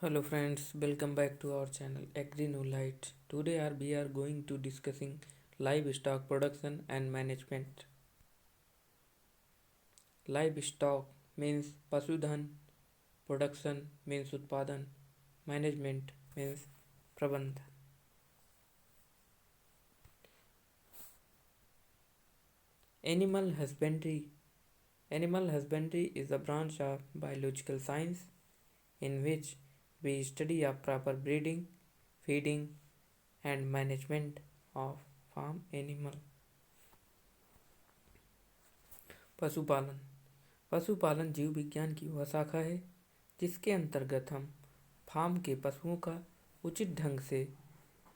Hello friends, welcome back to our channel Agri No Light. Today we are going to discussing livestock production and management. Livestock means pasudhan, production means utpadan, management means prabandhan. Animal husbandry. Animal husbandry is a branch of biological science in which we study a proper breeding, feeding and management of farm animal. पशुपालन. पशुपालन जीव विज्ञान की वह शाखा है जिसके अंतर्गत हम फार्म के पशुओं का उचित ढंग से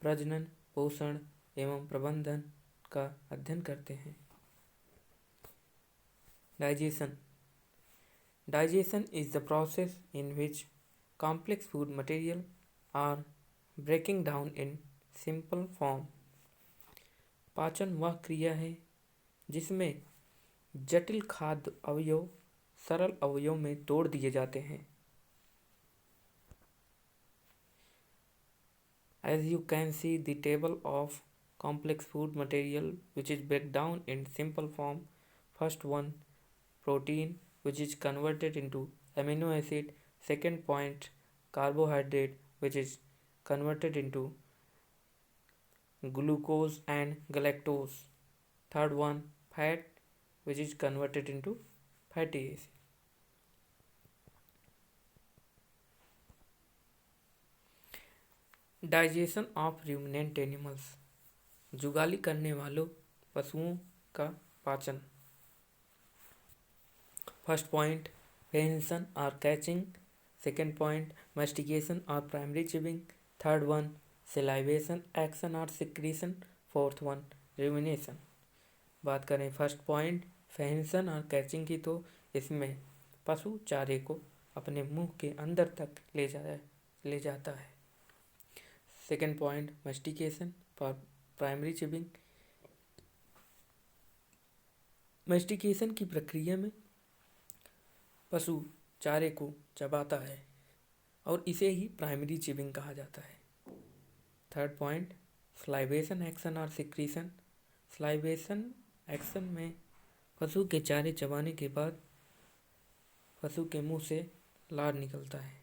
प्रजनन, पोषण एवं प्रबंधन का अध्ययन करते हैं. Digestion. Digestion is the process in which complex food material are breaking down in simple form. पाचन वह क्रिया है जिसमें जटिल खाद्य अवयव सरल अवयव में तोड़ दिए जाते हैं. As you can see the table of complex food material which is break down in simple form. First one, protein, which is converted into amino acid. Second point, carbohydrate, which is converted into glucose and galactose. Third one, fat, which is converted into fatty acid. Digestion of ruminant animals. जुगाली करने वालों पशुओं का पाचन. First point, prehension or catching. Second point, mastication or primary chewing. Third one, salivation action or secretion. Fourth one, rumination. बात करें first point prehension और catching की तो इसमें पशु चारे को अपने मुंह के अंदर तक ले जाता है. Second point, mastication for primary chewing. Mastication की प्रक्रिया में पशु चारे को चबाता है और इसे ही प्राइमरी चिविंग कहा जाता है. थर्ड पॉइंट, स्लाइवेशन एक्शन और सिक्रीशन. स्लाइवेशन एक्शन में पशु के चारे चबाने के बाद पशु के मुंह से लार निकलता है.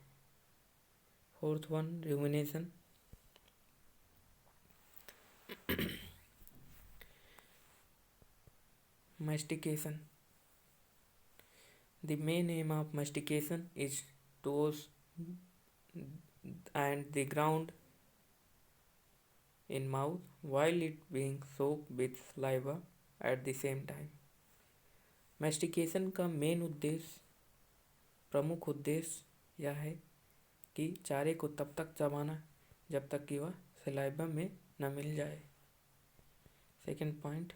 Fourth one, rumination. Mastication. The main aim of mastication is toes and the ground in mouth while it being soaked with saliva at the same time. Mastication का मेन उद्देश्य, प्रमुख उद्देश्य यह है कि चारे को तब तक चबाना जब तक कि वह सलाइवा में न मिल जाए. Second point,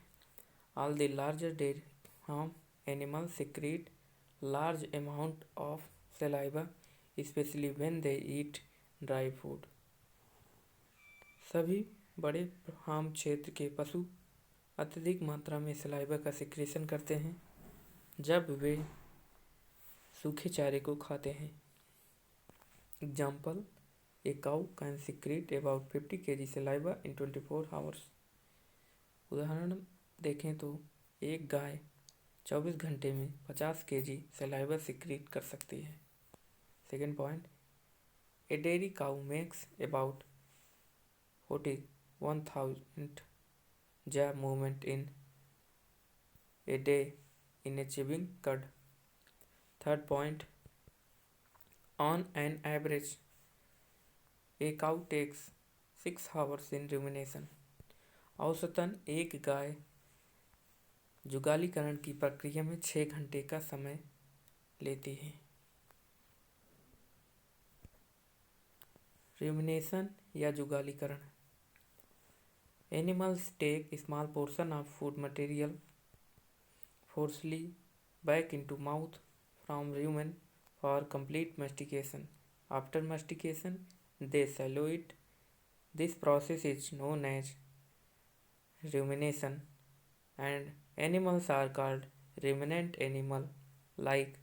all the larger dairy farm animals secrete large amount of saliva especially when they eat dry food. सभी बड़े फार्म क्षेत्र के पशु अत्यधिक मात्रा में सलाइवा का सिक्रेशन करते हैं जब वे सूखे चारे को खाते हैं. Example, a cow can secrete about 50 kg saliva in 24 hours. उदाहरण देखें तो एक गाय 24 घंटे में 50 kg सलाइवा सिक्रीट कर सकती है. Second point, a dairy cow makes about 41,000 jaw movement in a day in a chewing cud. Third point, on an average a cow takes 6 hours in rumination. औसतन एक गाय जुगालीकरण की प्रक्रिया में 6 घंटे का समय लेती है. रूमिनेशन या जुगालीकरण. Animals take small portion of food material forcefully back into mouth from rumen for complete mastication. After mastication they swallow it. This process is known as rumination and animals are called ruminant animal like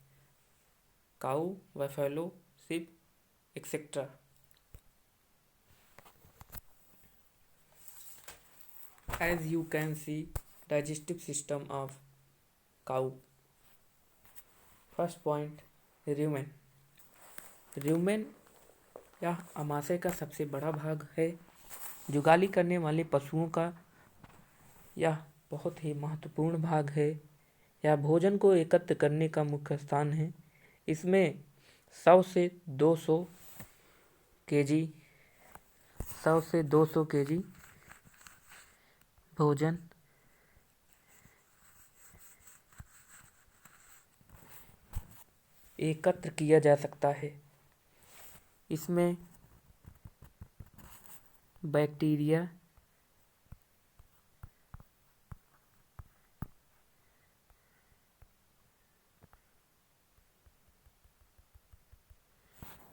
cow, buffalo, sheep etc. As you can see, digestive system of cow. First point, rumen. rumen यह अमाशय का सबसे बड़ा भाग है। जुगाली करने वाले पशुओं का यह बहुत ही महत्वपूर्ण भाग है। यह भोजन को एकत्र करने का मुख्य स्थान है। इसमें 100 से 200 केजी 100 से 200 केजी भोजन एकत्र किया जा सकता है। इसमें बैक्टीरिया,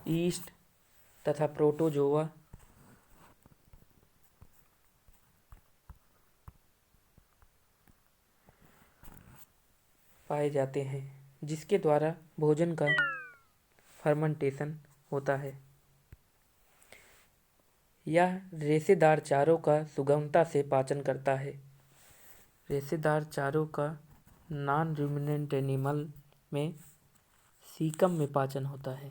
ईस्ट तथा प्रोटोजोआ पाए जाते हैं, जिसके द्वारा भोजन का फर्मेंटेशन होता है। यह रेशेदार चारों का सुगमता से पाचन करता है। रेशेदार चारों का नॉन रूमिनेंट एनिमल में सीकम में पाचन होता है।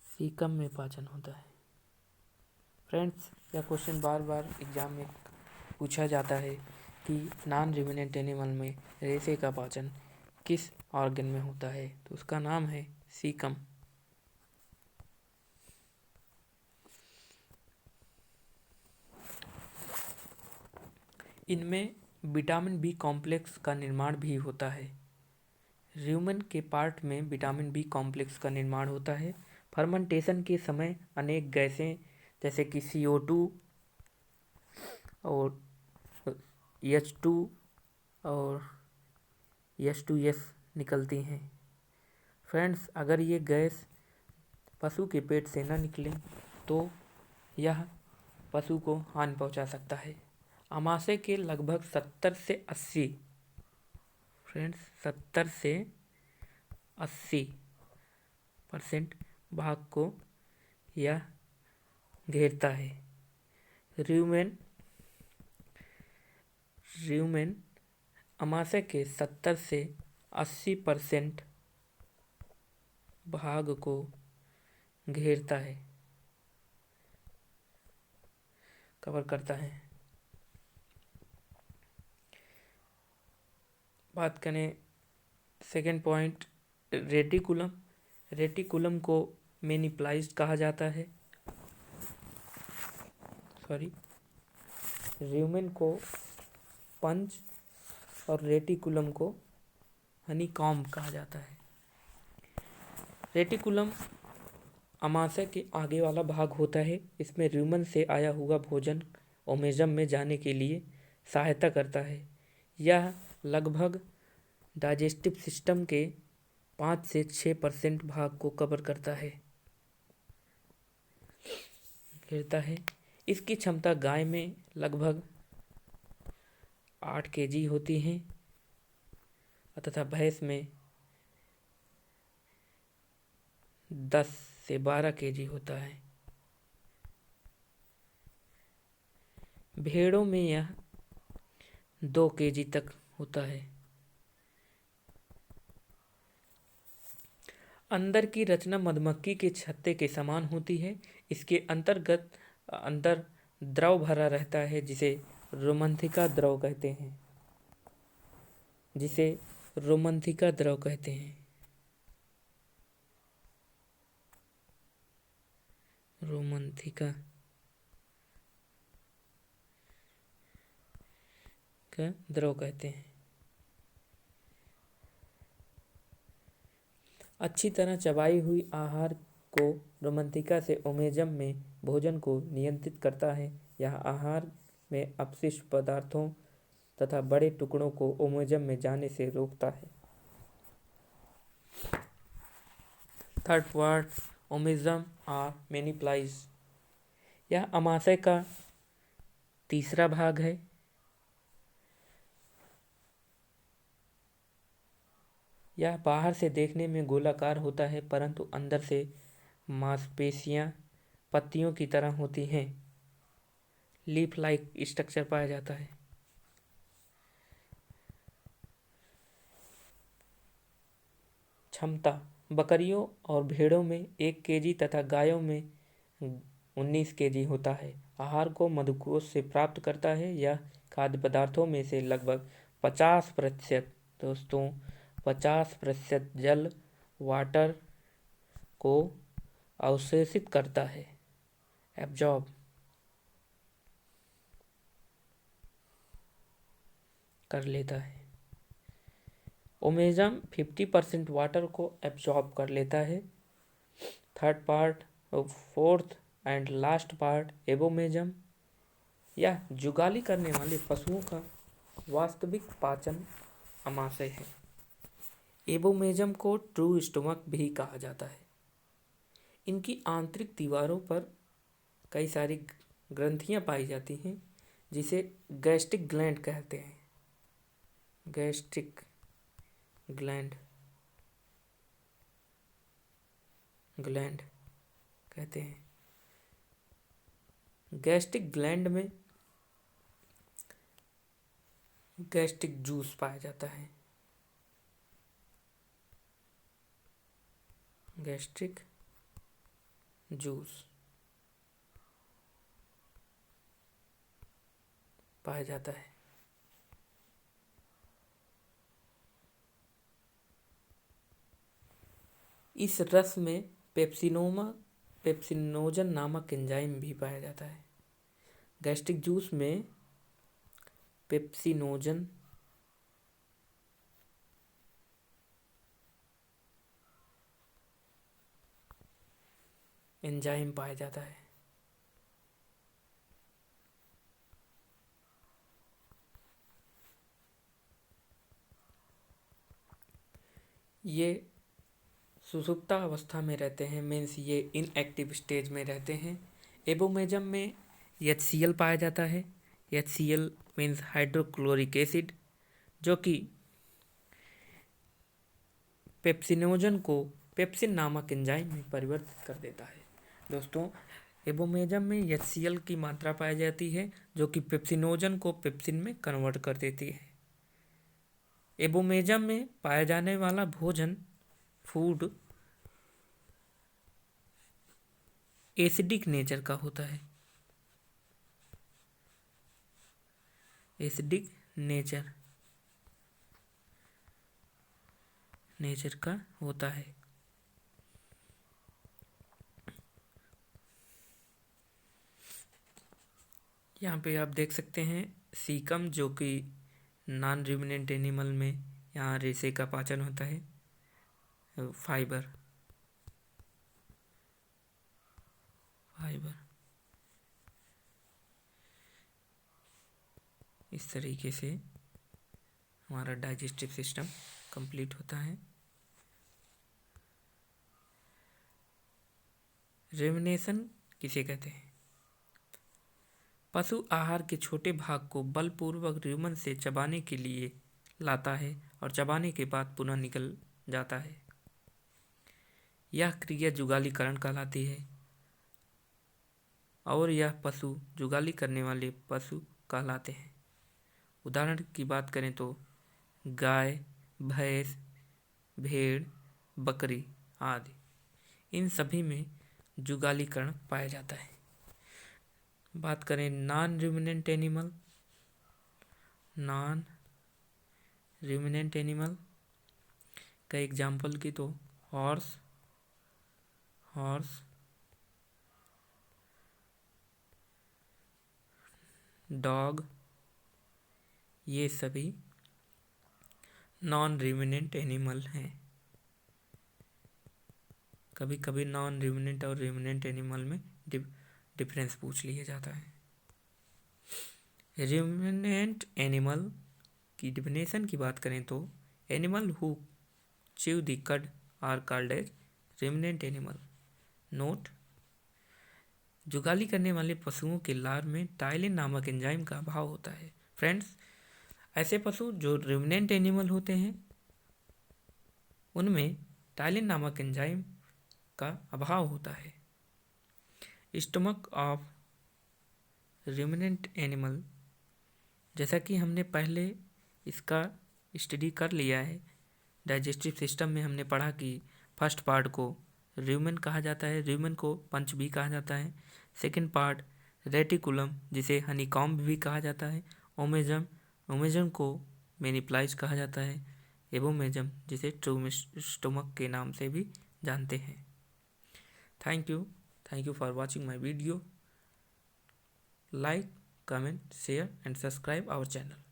सीकम में पाचन होता है। फ्रेंड्स, यह क्वेश्चन बार बार एग्जाम में पूछा जाता है कि नॉन रूमिनेंट एनिमल में रेशे का पाचन किस ऑर्गन में होता है, तो उसका नाम है सीकम। इनमें विटामिन बी कॉम्प्लेक्स का निर्माण भी होता है। र्यूमन के पार्ट में विटामिन बी कॉम्प्लेक्स का निर्माण होता है। फर्मेंटेशन के समय अनेक गैसें जैसे कि CO2 और H2 और H2S निकलती हैं। फ्रेंड्स, अगर ये गैस पशु के पेट से न निकले तो यह पशु को हानि पहुंचा सकता है। अमाशय के लगभग 70 से 80 फ्रेंड्स 70 से 80% भाग को यह घेरता है। र्यूमेन अमाशय के 70 से 80% भाग को घेरता है, कवर करता है। बात करें सेकेंड पॉइंट, रेटिकुलम। रेटिकुलम को मेनिप्लाइज्ड कहा जाता है। र्यूमेन को पंच और रेटिकुलम को हनीकॉम्ब कहा जाता है। रेटिकुलम अमाशय के आगे वाला भाग होता है। इसमें र्यूमन से आया हुआ भोजन ओमेजम में जाने के लिए सहायता करता है। यह लगभग डाइजेस्टिव सिस्टम के 5 से 6% भाग को कवर करता है, घेरता है। इसकी क्षमता गाय में लगभग 8 केजी होती है तथा भैंस में 10 से 12 केजी होता है। भेड़ों में यह 2 केजी तक होता है। अंदर की रचना मधुमक्खी के छत्ते के समान होती है। इसके अंदर द्रव भरा रहता है, जिसे रोमंथिका द्रव कहते हैं। रोमंथिका का द्रव कहते हैं। अच्छी तरह चबाई हुई आहार को रोमंथिका से ओमेजम में भोजन को नियंत्रित करता है। यह आहार में अपशिष्ट पदार्थों तथा बड़े टुकड़ों को ओमेजम में जाने से रोकता है। थर्ड पार्ट, ओमेजम और मेनिप्लाइज। यह अमाशय का तीसरा भाग है। यह बाहर से देखने में गोलाकार होता है परंतु अंदर से मांसपेशियां पत्तियों की तरह होती हैं। लीफ लाइक स्ट्रक्चर पाया जाता है। क्षमता, बकरियों और भेड़ों में 1 केजी तथा गायों में 19 केजी होता है। आहार को मधुकोश से प्राप्त करता है। यह खाद्य पदार्थों में से लगभग 50% दोस्तों 50% जल वाटर को अवशोषित करता है, एब्जॉर्ब कर लेता है। ओमेजम 50% वाटर को एब्जॉर्ब कर लेता है। Third part, fourth and last part abomasum. यह जुगाली करने वाले पशुओं का वास्तविक पाचन अमाशय है। एबोमेजम को ट्रू स्टमक भी कहा जाता है। इनकी आंतरिक दीवारों पर कई सारी ग्रंथियां पाई जाती हैं जिसे गैस्ट्रिक ग्लैंड कहते हैं। गैस्ट्रिक ग्लैंड कहते हैं। गैस्ट्रिक ग्लैंड में गैस्ट्रिक जूस पाया जाता है। गैस्ट्रिक जूस पाया जाता है। इस रस में पेप्सिनोजन नामक एंजाइम भी पाया जाता है। गैस्ट्रिक जूस में पेप्सिनोजन एंजाइम पाया जाता है। ये सुषुप्ता अवस्था में रहते हैं, मीन्स ये इनएक्टिव स्टेज में रहते हैं। एबोमेजम में HCl पाया जाता है। HCl मीन्स हाइड्रोक्लोरिक एसिड, जो कि पेप्सिनोजन को पेप्सिन नामक एंजाइम में परिवर्तित कर देता है। दोस्तों, एबोमेजम में HCl की मात्रा पाई जाती है जो कि पेप्सिनोजन को पेप्सिन में कन्वर्ट कर देती है। एबोमेजम में पाया जाने वाला भोजन फूड एसिडिक नेचर का होता है। एसिडिक नेचर का होता है। यहाँ पे आप देख सकते हैं सीकम, जो कि नॉन रिमिनेंट एनिमल में यहाँ रेशे का पाचन होता है। फाइबर इस तरीके से हमारा डाइजेस्टिव सिस्टम कंप्लीट होता है। रेमिनेशन किसे कहते हैं? पशु आहार के छोटे भाग को बलपूर्वक रुमन से चबाने के लिए लाता है और चबाने के बाद पुनः निकल जाता है। यह क्रिया जुगालीकरण कहलाती है और यह पशु जुगाली करने वाले पशु कहलाते हैं। उदाहरण की बात करें तो गाय, भैंस, भेड़, बकरी आदि, इन सभी में जुगालीकरण पाया जाता है। बात करें नॉन रुमिनेंट एनिमल का एग्जाम्पल की तो हॉर्स, डॉग, ये सभी नॉन रिमिनेंट एनिमल हैं। कभी कभी नॉन रिमिनेंट और रिमिनेंट एनिमल में डिफरेंस पूछ लिया जाता है। रिमिनेंट एनिमल की डिफिनेशन की बात करें तो animal who chew the cud are called as ruminant animal. Note: जुगाली करने वाले पशुओं के लार में टाइलिन नामक एंजाइम का अभाव होता है। फ्रेंड्स, ऐसे पशु जो रिमिनेंट एनिमल होते हैं उनमें टाइलिन नामक एंजाइम का अभाव होता है। स्टमक ऑफ रुमिनेंट एनिमल, जैसा कि हमने पहले इसका स्टडी कर लिया है, डाइजेस्टिव सिस्टम में हमने पढ़ा कि फर्स्ट पार्ट को र्यूमेन कहा जाता है, र्यूमेन को पंच भी कहा जाता है। सेकंड पार्ट रेटिकुलम, जिसे हनीकॉम्ब भी कहा जाता है। ओमेजम को मेनिप्लाइज कहा जाता है। एबोमेजम, जिसे स्टोमक के नाम से भी जानते हैं। Thank you for watching my video. Like, comment, share and subscribe our channel.